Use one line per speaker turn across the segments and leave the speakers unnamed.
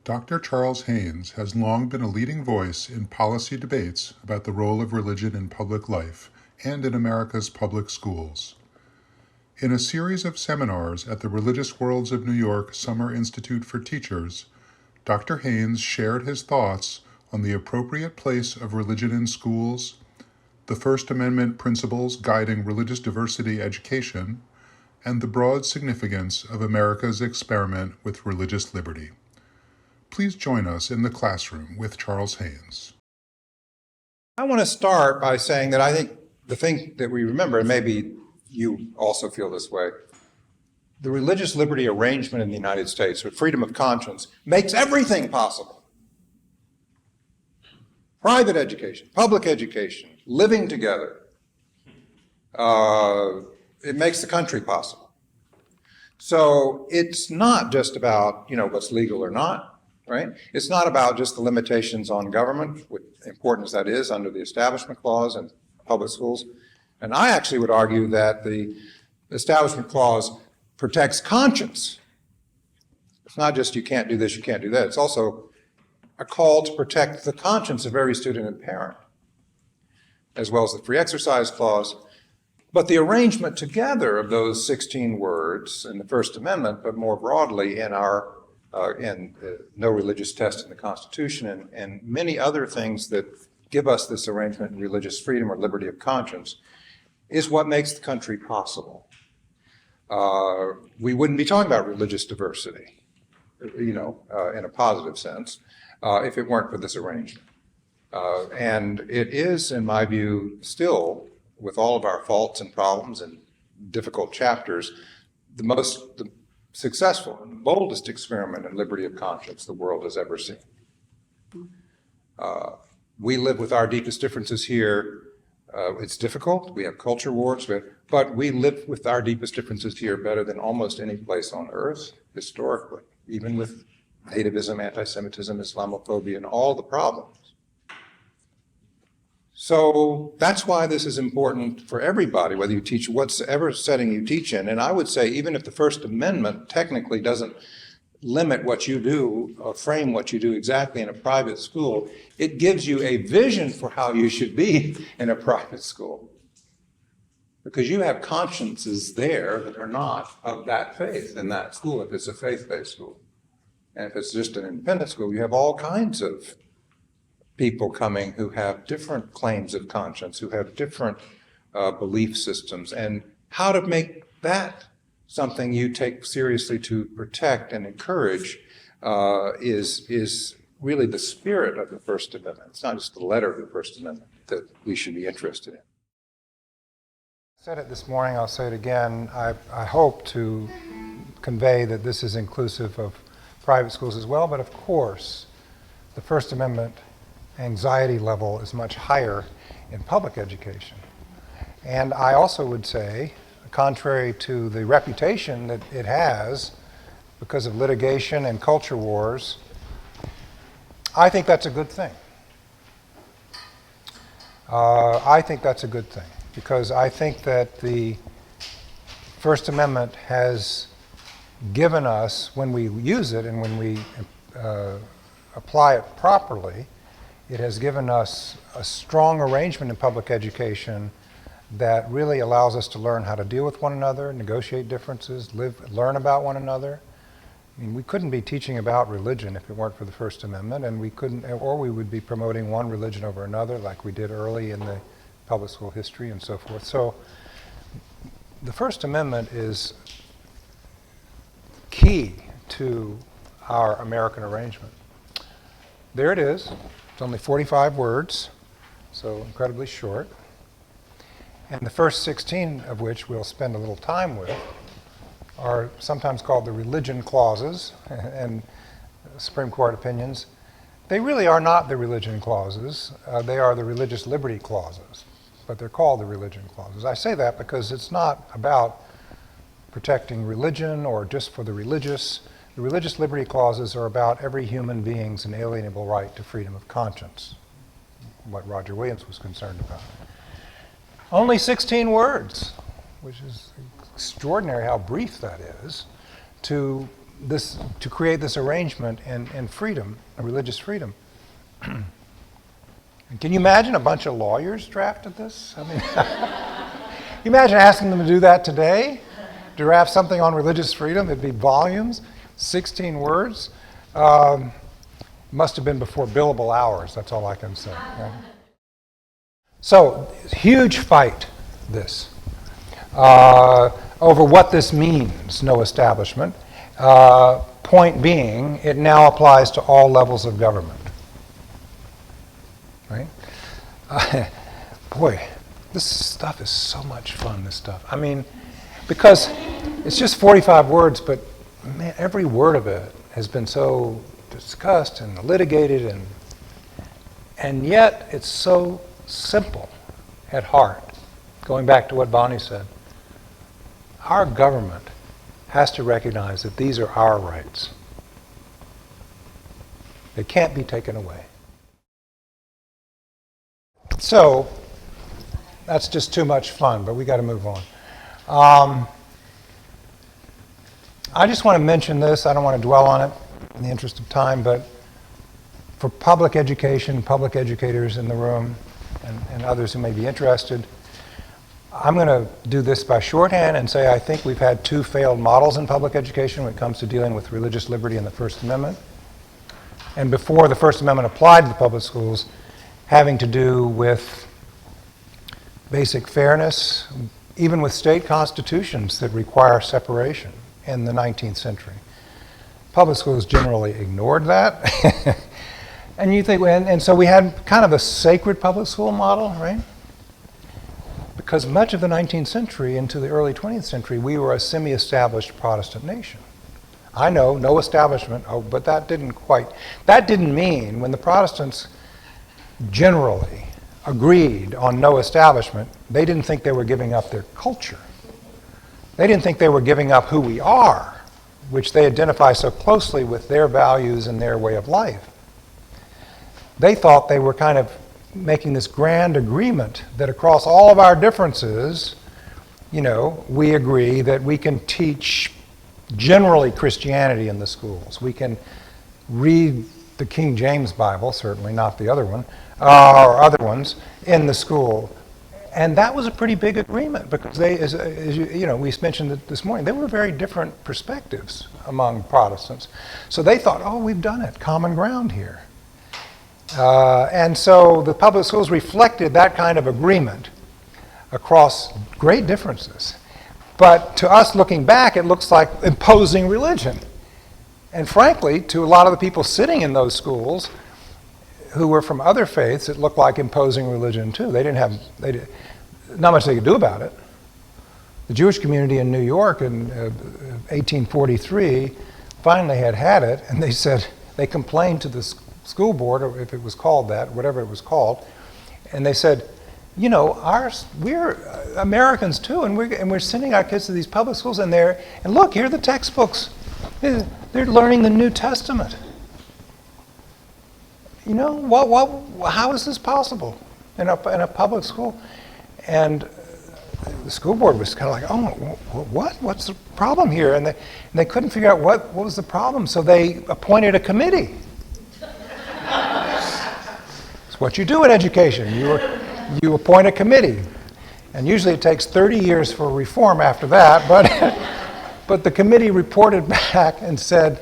Dr. Charles Haynes has long been a leading voice in policy debates about the role of religion in public life and in America's public schools. In a series of seminars at the Religious Worlds of New York Summer Institute for Teachers, Dr. Haynes shared his thoughts on the appropriate place of religion in schools, the First Amendment principles guiding religious diversity education, and the broad significance of America's experiment with religious liberty. Please join us in the classroom with Charles Haynes.
I want to start by saying that I think the thing that we remember, and maybe you also feel this way, the religious liberty arrangement in the United States with freedom of conscience makes everything possible. Private education, public education, living together. It makes the country possible. So it's not just about, what's legal or not, right? It's not about just the limitations on government, what important as that is under the Establishment Clause and public schools. And I actually would argue that the Establishment Clause protects conscience. It's not just you can't do this, you can't do that. It's also a call to protect the conscience of every student and parent, as well as the Free Exercise Clause. But the arrangement together of those 16 words in the First Amendment, but more broadly in our no religious test in the Constitution and many other things that give us this arrangement in religious freedom or liberty of conscience, is what makes the country possible. We wouldn't be talking about religious diversity, in a positive sense, if it weren't for this arrangement. And it is, in my view, still, with all of our faults and problems and difficult chapters, the most successful and boldest experiment in liberty of conscience the world has ever seen. We live with our deepest differences here. It's difficult. We have culture wars, but we live with our deepest differences here better than almost any place on earth, historically, even with nativism, anti-Semitism, Islamophobia, and all the problems. So that's why this is important for everybody, whether you teach whatever setting you teach in. And I would say even if the First Amendment technically doesn't limit what you do or frame what you do exactly in a private school, it gives you a vision for how you should be in a private school. Because you have consciences there that are not of that faith in that school, if it's a faith-based school. And if it's just an independent school, you have all kinds of people coming who have different claims of conscience, who have different belief systems, and how to make that something you take seriously to protect and encourage is really the spirit of the First Amendment. It's not just the letter of the First Amendment that we should be interested in. I said it this morning, I'll say it again. I hope to convey that this is inclusive of private schools as well, but of course, the First Amendment anxiety level is much higher in public education. And I also would say, contrary to the reputation that it has because of litigation and culture wars, I think that's a good thing. I think that's a good thing because I think that the First Amendment has given us, when we use it and when we apply it properly, it has given us a strong arrangement in public education that really allows us to learn how to deal with one another, negotiate differences, learn about one another. I mean, we couldn't be teaching about religion if it weren't for the First Amendment, and we would be promoting one religion over another like we did early in the public school history and so forth. So the First Amendment is key to our American arrangement. There it is. It's only 45 words, so incredibly short. And the first 16 of which we'll spend a little time with are sometimes called the religion clauses and Supreme Court opinions. They really are not the religion clauses. They are the religious liberty clauses, but they're called the religion clauses. I say that because it's not about protecting religion or just for the religious. The religious liberty clauses are about every human being's inalienable right to freedom of conscience, what Roger Williams was concerned about. Only 16 words, which is extraordinary how brief that is, to to create this arrangement and freedom, religious freedom. Can you imagine a bunch of lawyers drafted this? I mean, you imagine asking them to do that today? Draft something on religious freedom? It'd be volumes, 16 words. Must have been before billable hours, that's all I can say. Right? So, huge fight, this, over what this means, no establishment. Point being, it now applies to all levels of government. Right? Boy, this stuff is so much fun, this stuff. I mean, because it's just 45 words, but man, every word of it has been so discussed and litigated, and yet it's so simple at heart. Going back to what Bonnie said, our government has to recognize that these are our rights. They can't be taken away. So, that's just too much fun, but we got to move on. I just want to mention this. I don't want to dwell on it in the interest of time, but for public education, public educators in the room, and others who may be interested, I'm going to do this by shorthand and say I think we've had two failed models in public education when it comes to dealing with religious liberty and the First Amendment. And before the First Amendment applied to the public schools, having to do with basic fairness, even with state constitutions that require separation in the 19th century. Public schools generally ignored that. And you think, and so we had kind of a sacred public school model, right? Because much of the 19th century into the early 20th century, we were a semi-established Protestant nation. I know, no establishment, but that didn't mean when the Protestants generally agreed on no establishment, they didn't think they were giving up their culture. They didn't think they were giving up who we are, which they identify so closely with their values and their way of life. They thought they were kind of making this grand agreement that across all of our differences, we agree that we can teach generally Christianity in the schools. We can read the King James Bible, certainly not the other one, or other ones, in the school. And that was a pretty big agreement because they, as we mentioned it this morning, there were very different perspectives among Protestants. So they thought, we've done it, common ground here. And so the public schools reflected that kind of agreement across great differences. But to us looking back, it looks like imposing religion. And frankly, to a lot of the people sitting in those schools who were from other faiths, it looked like imposing religion too. Not much they could do about it. The Jewish community in New York in 1843 finally had it, and they complained to the school board, or if it was called that, whatever it was called, and they said, we're Americans too, and we're sending our kids to these public schools, and look, here are the textbooks. They're learning the New Testament. How is this possible in a public school? And the school board was kind of like, what's the problem here? And they couldn't figure out what was the problem, so they appointed a committee. It's what you do in education. You appoint a committee. And usually it takes 30 years for reform after that, but the committee reported back and said,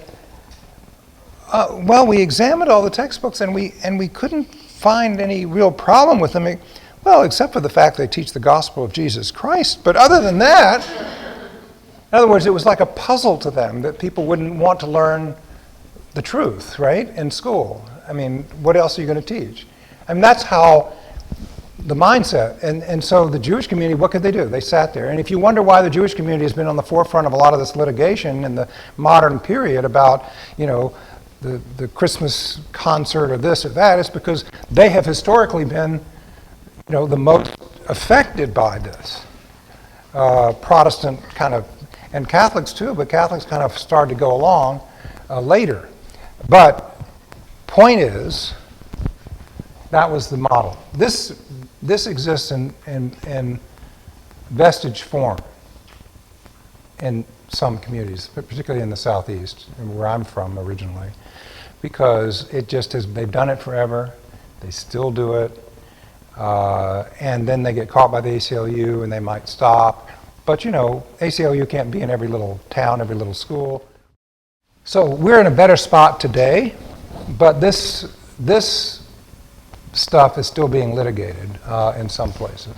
we examined all the textbooks and we couldn't find any real problem with them, except for the fact they teach the gospel of Jesus Christ. But other than that, in other words, it was like a puzzle to them that people wouldn't want to learn the truth, right, in school. I mean, what else are you going to teach? I mean, that's how the mindset. And so the Jewish community, what could they do? They sat there. And if you wonder why the Jewish community has been on the forefront of a lot of this litigation in the modern period about, the Christmas concert or this or that, it's because they have historically been, the most affected by this. Protestant kind of, and Catholics too, but Catholics kind of started to go along later. But point is, that was the model. This exists in vestige form in
some communities, particularly in the Southeast, where I'm from originally, because it just has, they've done it forever, they still do it, and then they get caught by the ACLU and they might stop. But you know, ACLU can't be in every little town, every little school. So we're in a better spot today, but this stuff is still being litigated in some places.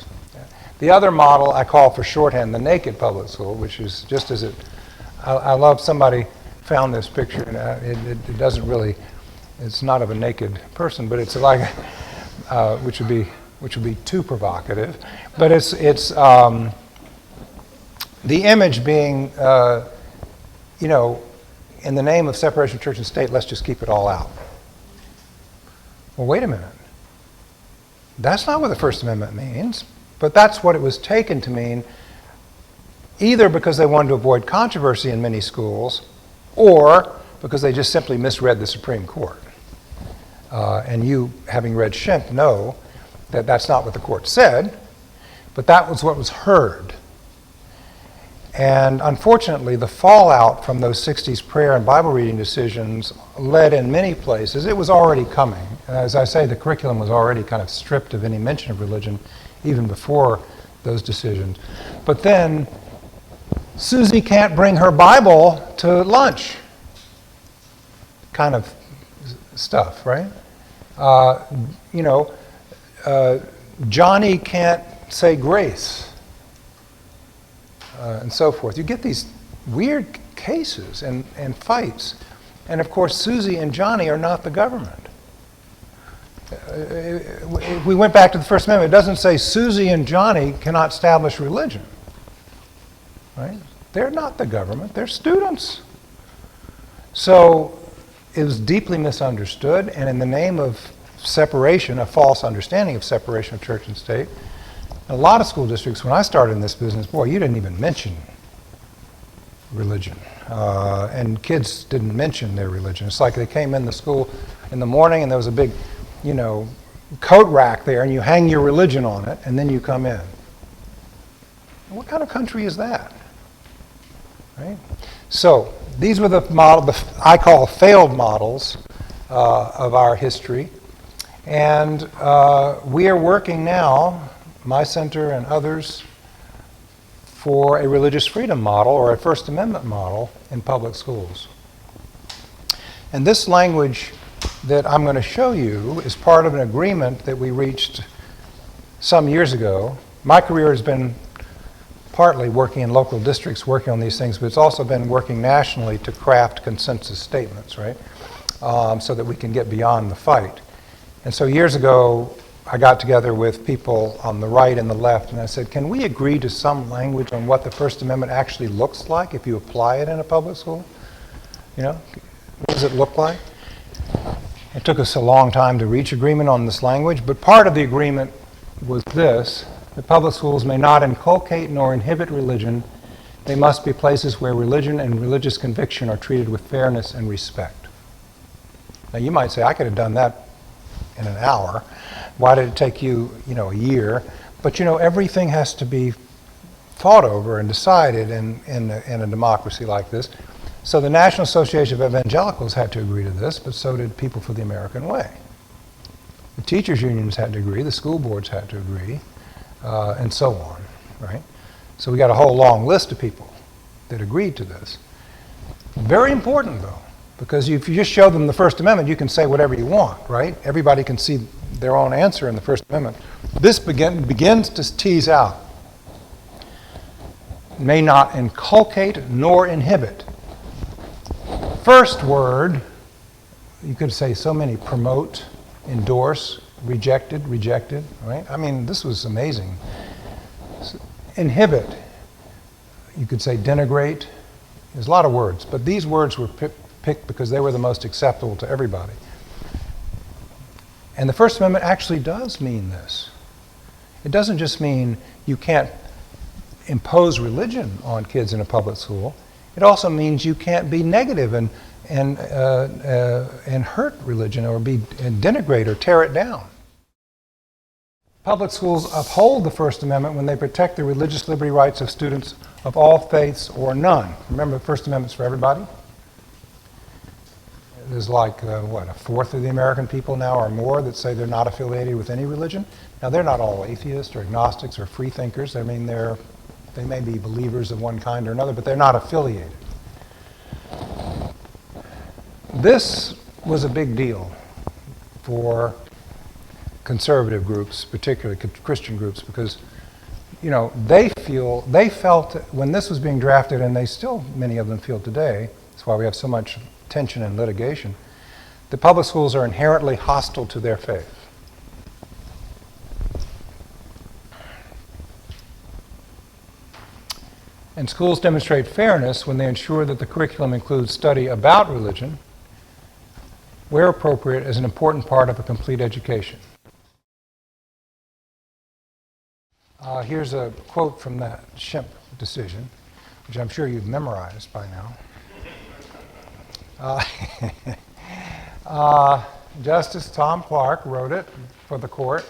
The other model I call for shorthand the naked public school, which is just as it, I love somebody found this picture, and it doesn't really, it's not of a naked person, but it's like, which would be too provocative, but it's the image being, you know, in the name of separation of church and state, let's just keep it all out. Well, wait a minute. That's not what the First Amendment means, but that's what it was taken to mean, either because they wanted to avoid controversy in many schools, or because they just simply misread the Supreme Court. And you, having read Schimpf, know that that's not what the court said, but that was what was heard. And unfortunately, the fallout from those 60s prayer and Bible reading decisions led in many places, it was already coming. As I say, the curriculum was already kind of stripped of any mention of religion even before those decisions. But then, Susie can't bring her Bible to lunch kind of stuff, right? You know, Johnny can't say grace. And so forth. You get these weird cases and fights. And of course, Susie and Johnny are not the government. If we went back to the First Amendment, it doesn't say Susie and Johnny cannot establish religion. Right? They're not the government, they're students. So it was deeply misunderstood, and in the name of separation, a false understanding of separation of church and state, a lot of school districts, when I started in this business, boy, you didn't even mention religion. And kids didn't mention their religion. It's like they came in the school in the morning and there was a big, you know, coat rack there and you hang your religion on it and then you come in. What kind of country is that? Right? So these were the model, I call failed models of our history. And we are working now, my center and others, for a religious freedom model or a First Amendment model in public schools. And this language that I'm going to show you is part of an agreement that we reached some years ago. My career has been partly working in local districts, working on these things, but it's also been working nationally to craft consensus statements, right? So that we can get beyond the fight. And so years ago, I got together with people on the right and the left, and I said, can we agree to some language on what the First Amendment actually looks like if you apply it in a public school? You know, what does it look like? It took us a long time to reach agreement on this language, but part of the agreement was this: that public schools may not inculcate nor inhibit religion. They must be places where religion and religious conviction are treated with fairness and respect. Now you might say, I could have done that in an hour. Why did it take you, a year? But everything has to be thought over and decided in a democracy like this. So the National Association of Evangelicals had to agree to this, but so did People for the American Way. The teachers' unions had to agree, the school boards had to agree, and so on, right? So we got a whole long list of people that agreed to this. Very important, though, because if you just show them the First Amendment, you can say whatever you want, right? Everybody can see their own answer in the First Amendment. This begins to tease out. May not inculcate nor inhibit. First word, you could say so many: promote, endorse, rejected, right? I mean, this was amazing. Inhibit, you could say denigrate. There's a lot of words, but these words were picked because they were the most acceptable to everybody. And the First Amendment actually does mean this. It doesn't just mean you can't impose religion on kids in a public school. It also means you can't be negative and hurt religion or denigrate or tear it down. Public schools uphold the First Amendment when they protect the religious liberty rights of students of all faiths or none. Remember, the First Amendment's for everybody. There's like, a fourth of the American people now or more that say they're not affiliated with any religion. Now, they're not all atheists or agnostics or free thinkers. I mean, they may be believers of one kind or another, but they're not affiliated. This was a big deal for conservative groups, particularly Christian groups, because they felt when this was being drafted, and they still, many of them feel today, that's why we have so much tension and litigation, the public schools are inherently hostile to their faith. And schools demonstrate fairness when they ensure that the curriculum includes study about religion, where appropriate, as an important part of a complete education. Here's a quote from that Shemp decision, which I'm sure you've memorized by now. Justice Tom Clark wrote it for the court.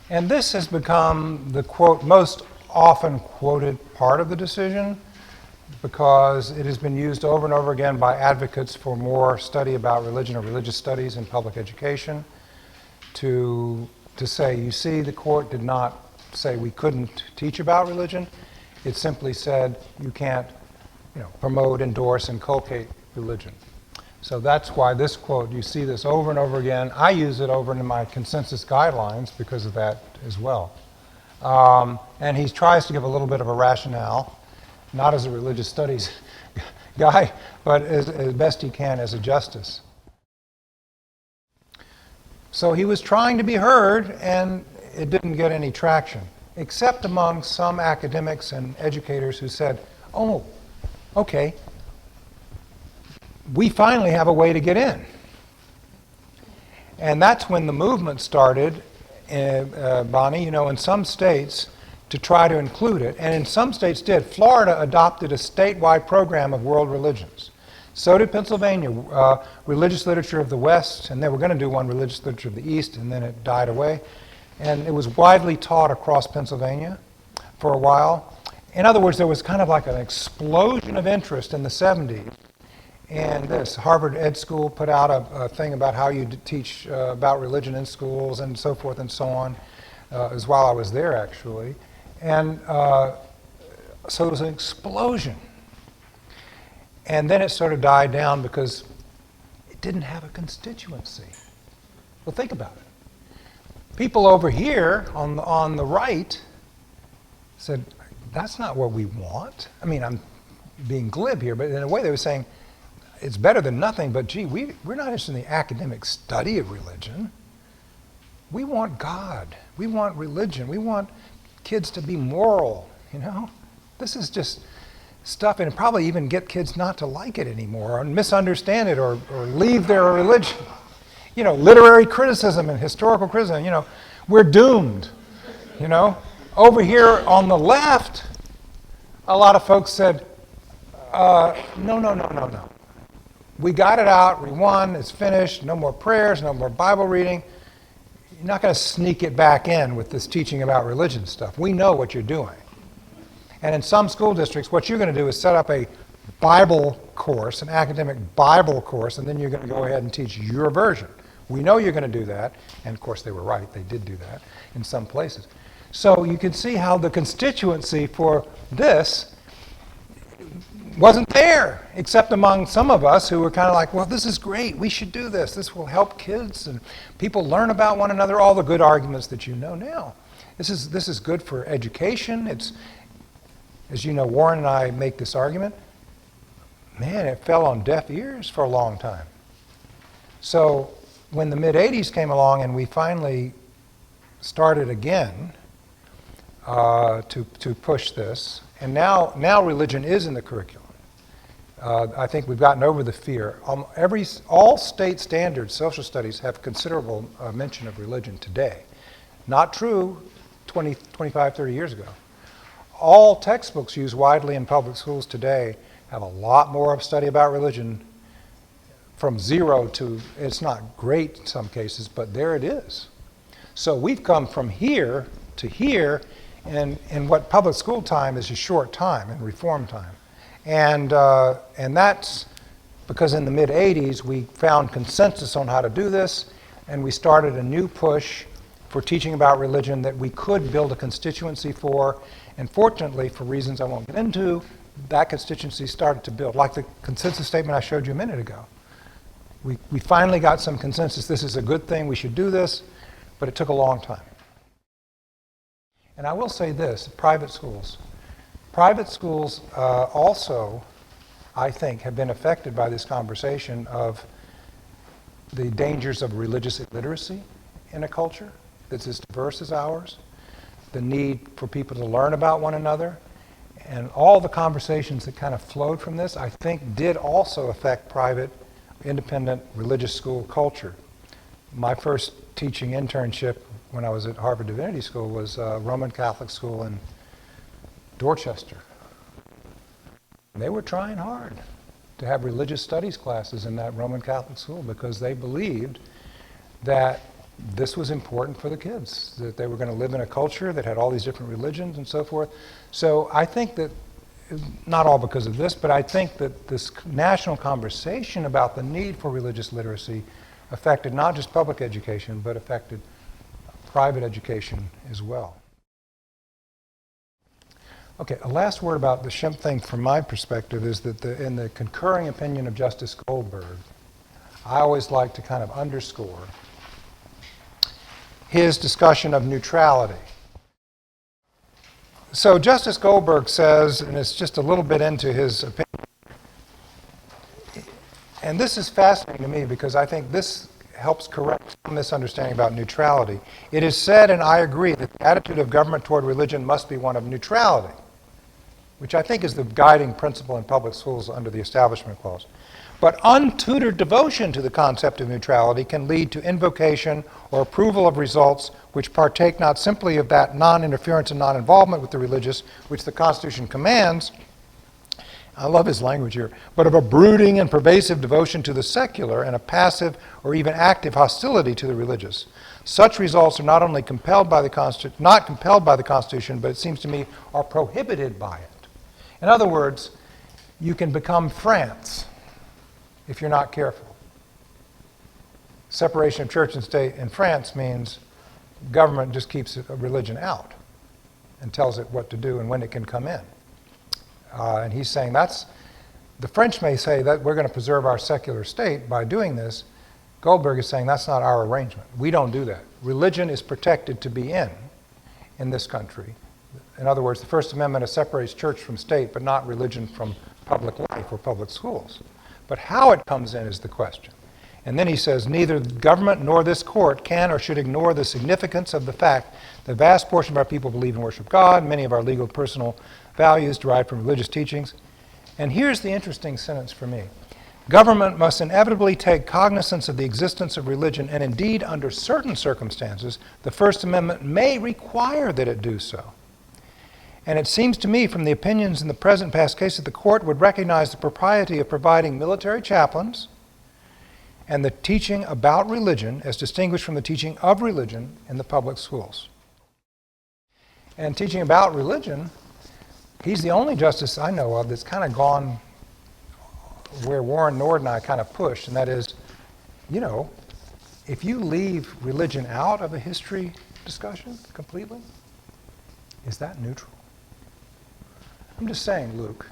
And this has become the quote most often quoted part of the decision because it has been used over and over again by advocates for more study about religion or religious studies in public education to say, you see, the court did not say we couldn't teach about religion. It simply said you can't promote, endorse, inculcate religion. So that's why this quote, you see this over and over again. I use it over in my consensus guidelines because of that as well. And he tries to give a little bit of a rationale, not as a religious studies guy, but as best he can as a justice. So he was trying to be heard, and it didn't get any traction, except among some academics and educators who said, oh, okay, we finally have a way to get in. And that's when the movement started, Bonnie, in some states to try to include it. And in some states did. Florida adopted a statewide program of world religions. So did Pennsylvania, religious literature of the West, and they were going to do one religious literature of the East, and then it died away. And it was widely taught across Pennsylvania for a while. In other words, there was kind of like an explosion of interest in the 70s. And this Harvard Ed School put out a thing about how you teach about religion in schools and so forth and so on, as while I was there, actually. And so it was an explosion. And then it sort of died down because it didn't have a constituency. Well, think about it. People over here on the right said, that's not what we want. I mean, I'm being glib here, but in a way they were saying, it's better than nothing, but gee, we're not interested in the academic study of religion. We want God. We want religion. We want kids to be moral, This is just stuff, and probably even get kids not to like it anymore, or misunderstand it, or leave their religion. Literary criticism and historical criticism, we're doomed, Over here on the left, a lot of folks said, no. We got it out, we won, it's finished, no more prayers, no more Bible reading. You're not going to sneak it back in with this teaching about religion stuff. We know what you're doing. And in some school districts, what you're going to do is set up a Bible course, an academic Bible course, and then you're going to go ahead and teach your version. We know you're going to do that, and of course they were right, they did do that in some places. So you can see how the constituency for this wasn't there, except among some of us who were kind of like, well, this is great, we should do this. This will help kids and people learn about one another, all the good arguments that you know now. This is good for education. It's, as you know, Warren and I make this argument. Man, it fell on deaf ears for a long time. So when the mid-'80s came along and we finally started again to push this, and now religion is in the curriculum. I think we've gotten over the fear. All state standards, social studies, have considerable mention of religion today. Not true 20, 25, 30 years ago. All textbooks used widely in public schools today have a lot more of study about religion from zero to, it's not great in some cases, but there it is. So we've come from here to here, and what public school time is a short time in reform time. And that's because in the mid-'80s we found consensus on how to do this, and we started a new push for teaching about religion that we could build a constituency for. And fortunately, for reasons I won't get into, that constituency started to build, like the consensus statement I showed you a minute ago. We finally got some consensus. This is a good thing. We should do this. But it took a long time. And I will say this, private schools. Private schools also, I think, have been affected by this conversation of the dangers of religious illiteracy in a culture that's as diverse as ours, the need for people to learn about one another, and all the conversations that kind of flowed from this, I think, did also affect private, independent religious school culture. My first teaching internship when I was at Harvard Divinity School was a Roman Catholic school in Dorchester. They were trying hard to have religious studies classes in that Roman Catholic school because they believed that this was important for the kids, that they were going to live in a culture that had all these different religions and so forth. So I think that, not all because of this, but I think that this national conversation about the need for religious literacy affected not just public education, but affected private education as well. Okay, a last word about the Shemp thing from my perspective is that in the concurring opinion of Justice Goldberg, I always like to kind of underscore his discussion of neutrality. So Justice Goldberg says, and it's just a little bit into his opinion, and this is fascinating to me because I think this helps correct some misunderstanding about neutrality. It is said, and I agree, that the attitude of government toward religion must be one of neutrality, which I think is the guiding principle in public schools under the Establishment Clause. But untutored devotion to the concept of neutrality can lead to invocation or approval of results which partake not simply of that non-interference and non-involvement with the religious, which the Constitution commands, I love his language here, but of a brooding and pervasive devotion to the secular and a passive or even active hostility to the religious. Such results are not only compelled by the not compelled by the Constitution, but it seems to me are prohibited by it. In other words, you can become France if you're not careful. Separation of church and state in France means government just keeps a religion out and tells it what to do and when it can come in. And he's saying the French may say that we're going to preserve our secular state by doing this. Goldberg is saying that's not our arrangement. We don't do that. Religion is protected to be in this country. In other words, the First Amendment separates church from state, but not religion from public life or public schools. But how it comes in is the question. And then he says, neither the government nor this court can or should ignore the significance of the fact that a vast portion of our people believe and worship God. Many of our legal personal values derived from religious teachings. And here's the interesting sentence for me. Government must inevitably take cognizance of the existence of religion, and indeed, under certain circumstances, the First Amendment may require that it do so. And it seems to me from the opinions in the present and past case that the court would recognize the propriety of providing military chaplains and the teaching about religion as distinguished from the teaching of religion in the public schools. And teaching about religion, he's the only justice I know of that's kind of gone where Warren Nord and I kind of pushed, and that is, if you leave religion out of a history discussion completely, is that neutral? I'm just saying, Luke,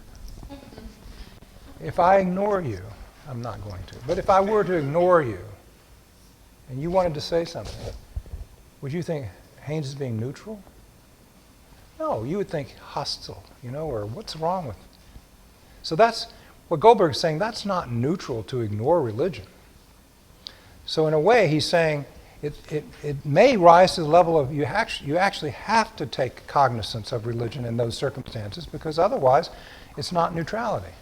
if I ignore you, I'm not going to, but if I were to ignore you and you wanted to say something, would you think Haynes is being neutral? No, you would think hostile, or what's wrong with it? So that's what Goldberg is saying, that's not neutral to ignore religion. So in a way, he's saying it may rise to the level of you actually have to take cognizance of religion in those circumstances because otherwise it's not neutrality.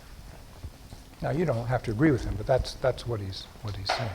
Now, you don't have to agree with him, but that's what he's saying.